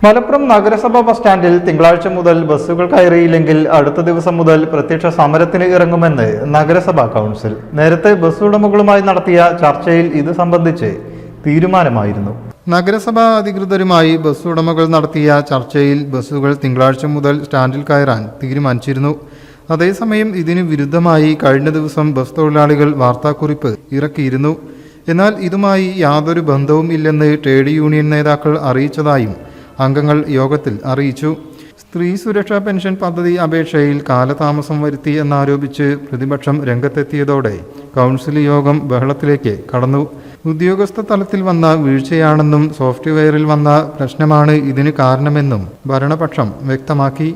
മലപ്പുറം നഗരസഭ ബസ് സ്റ്റാൻഡിൽ തിങ്കളാഴ്ച മുതൽ ബസ്സുകൾ കയറിയില്ലെങ്കിൽ അടുത്ത ദിവസം മുതൽ പ്രത്യക്ഷ സമരത്തിന് ഇറങ്ങുമെന്ന് നഗരസഭാ കൗൺസിൽ. നേരത്തെ ബസ് ഉടമകളുമായി നടത്തിയ ചർച്ചയിൽ ഇത് സംബന്ധിച്ച് തീരുമാനമായിരുന്നു. നഗരസഭാ അധികൃതരുമായി ബസ് ഉടമകൾ നടത്തിയ ചർച്ചയിൽ ബസ്സുകൾ തിങ്കളാഴ്ച മുതൽ സ്റ്റാൻഡിൽ കയറാൻ തീരുമാനിച്ചിരുന്നു. അതേസമയം ഇതിന് വിരുദ്ധമായി കഴിഞ്ഞ ദിവസം ബസ് തൊഴിലാളികൾ വാർത്താക്കുറിപ്പ് ഇറക്കിയിരുന്നു. എന്നാൽ ഇതുമായി യാതൊരു ബന്ധവും ഇല്ലെന്ന് ട്രേഡ് യൂണിയൻ നേതാക്കൾ അറിയിച്ചതായും അംഗങ്ങൾ യോഗത്തിൽ അറിയിച്ചു. സ്ത്രീ സുരക്ഷാ പെൻഷൻ പദ്ധതി അപേക്ഷയിൽ കാലതാമസം വരുത്തി എന്നാരോപിച്ച് പ്രതിപക്ഷം രംഗത്തെത്തിയതോടെ കൗൺസിൽ യോഗം ബഹളത്തിലേക്ക് കടന്നു. ഉദ്യോഗസ്ഥ തലത്തിൽ വന്ന വീഴ്ചയാണെന്നും സോഫ്റ്റ്വെയറിൽ വന്ന പ്രശ്നമാണ് ഇതിന് കാരണമെന്നും ഭരണപക്ഷം വ്യക്തമാക്കി.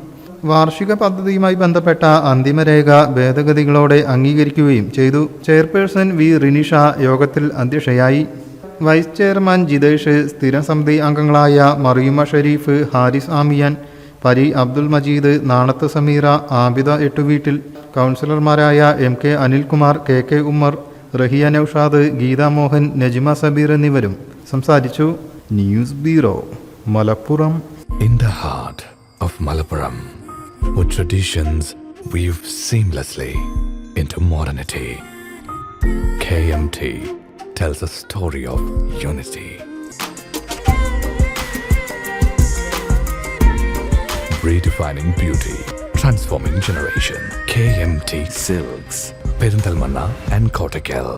വാർഷിക പദ്ധതിയുമായി ബന്ധപ്പെട്ട അന്തിമരേഖ ഭേദഗതികളോടെ അംഗീകരിക്കുകയും ചെയ്തു. ചെയർപേഴ്സൺ വി റിനിഷ യോഗത്തിൽ അധ്യക്ഷയായി. വൈസ് ചെയർമാൻ ജിതേഷ്, സ്ഥിരം സമിതി അംഗങ്ങളായ മറിയുമ ഷരീഫ്, ഹാരിസ് ആമിയാൻ, പരി അബ്ദുൽ മജീദ്, നാണത്ത് സമീറ, ആബിദ എട്ടുവീട്ടിൽ, കൗൺസിലർമാരായ M K Anilkumar, K K Ummer, Rahiya Naushad, Geetha Mohan, Najima Sabeer എന്നിവരും സംസാരിച്ചു. News bureau, Malappuram. In the heart of Malappuram, where traditions weave seamlessly into modernity, KMT tells a story of unity. Redefining beauty, transforming generation. KMT Silks, Perinthalmanna and Kottakkal.